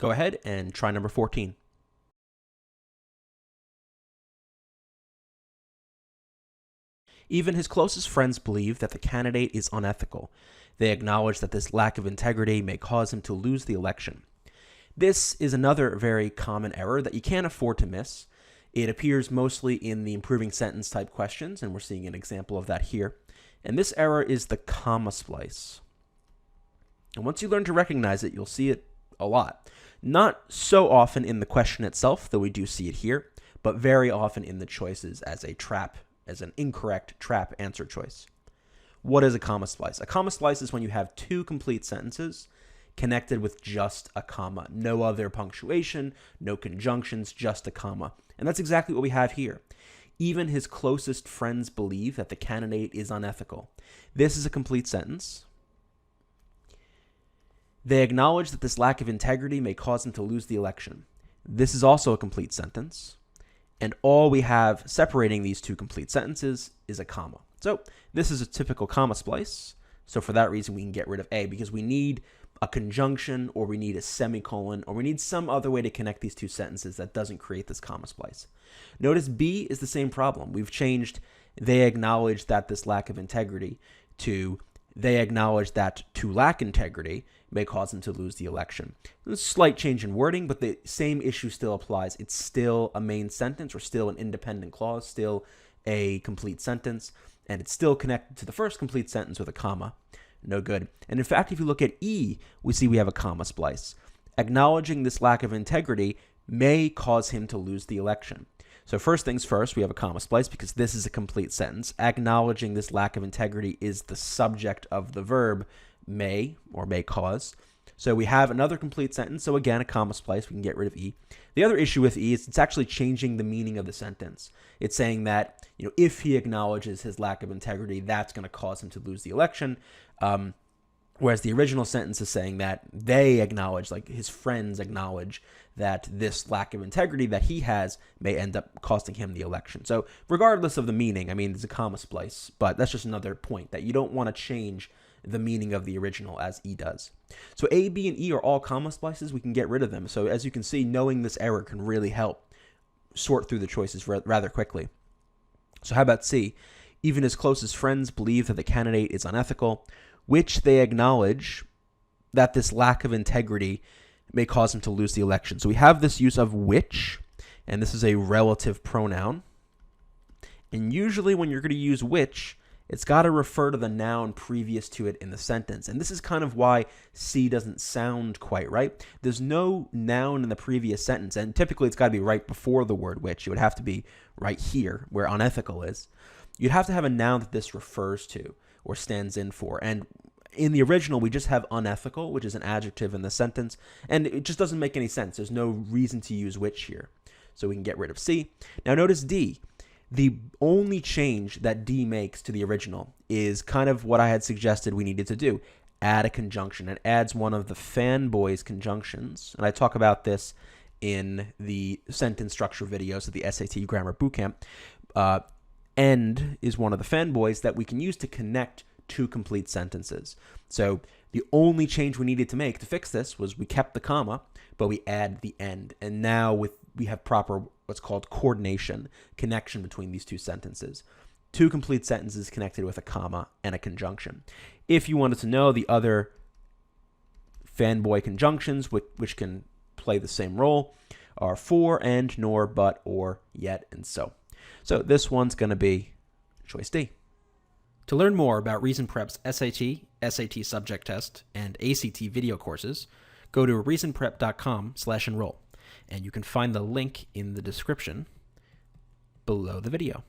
Go ahead and try number 14. Even his closest friends believe that the candidate is unethical. They acknowledge that this lack of integrity may cause him to lose the election. This is another very common error that you can't afford to miss. It appears mostly in the improving sentence type questions, and we're seeing an example of that here. And this error is the comma splice. And once you learn to recognize it, you'll see it a lot. Not so often in the question itself, though we do see it here, but very often in the choices as a trap, as an incorrect trap answer choice. What is a comma splice? A comma splice is when you have two complete sentences connected with just a comma. No other punctuation, no conjunctions, just a comma. And that's exactly what we have here. Even his closest friends believe that the candidate is unethical. This is a complete sentence. They acknowledge that this lack of integrity may cause him to lose the election. This is also a complete sentence. And all we have separating these two complete sentences is a comma. So this is a typical comma splice. So for that reason, we can get rid of A because we need a conjunction, or we need a semicolon, or we need some other way to connect these two sentences that doesn't create this comma splice. Notice B is the same problem. We've changed they acknowledge that this lack of integrity to they acknowledge that to lack integrity may cause them to lose the election. There's a slight change in wording, but the same issue still applies. It's still a main sentence or still an independent clause, still a complete sentence, and it's still connected to the first complete sentence with a comma. No good. And in fact, if you look at E, we see we have a comma splice. Acknowledging this lack of integrity may cause him to lose the election. So first things first, we have a comma splice because this is a complete sentence. Acknowledging this lack of integrity is the subject of the verb may, or may cause. So we have another complete sentence. So again, a comma splice, we can get rid of E. The other issue with E is it's actually changing the meaning of the sentence. It's saying that, if he acknowledges his lack of integrity, that's going to cause him to lose the election. Whereas the original sentence is saying that they acknowledge, like his friends acknowledge, that this lack of integrity that he has may end up costing him the election. So regardless of the meaning, there's a comma splice, but that's just another point that you don't want to change the meaning of the original as E does. So A, B, and E are all comma splices. We can get rid of them. So as you can see, knowing this error can really help sort through the choices rather quickly. So how about C? Even his closest friends believe that the candidate is unethical, which they acknowledge that this lack of integrity may cause him to lose the election. So we have this use of which, and this is a relative pronoun. And usually when you're going to use which, it's got to refer to the noun previous to it in the sentence. And this is kind of why C doesn't sound quite right. There's no noun in the previous sentence, and typically it's got to be right before the word which. It would have to be right here where unethical is. You'd have to have a noun that this refers to or stands in for. And in the original, we just have unethical, which is an adjective in the sentence, and it just doesn't make any sense. There's no reason to use which here. So we can get rid of C. Now notice D. The only change that D makes to the original is kind of what I had suggested we needed to do. Add a conjunction. It adds one of the fanboys conjunctions. And I talk about this in the sentence structure videos of the SAT Grammar Bootcamp. End is one of the fanboys that we can use to connect two complete sentences. So the only change we needed to make to fix this was we kept the comma, but we add the end. And now we have proper what's called coordination, connection between these two sentences. Two complete sentences connected with a comma and a conjunction. If you wanted to know the other fanboy conjunctions, which can play the same role, are for, and, nor, but, or, yet, and so. So this one's going to be choice D. To learn more about Reason Prep's SAT, SAT subject test, and ACT video courses, go to reasonprep.com/enroll, and you can find the link in the description below the video.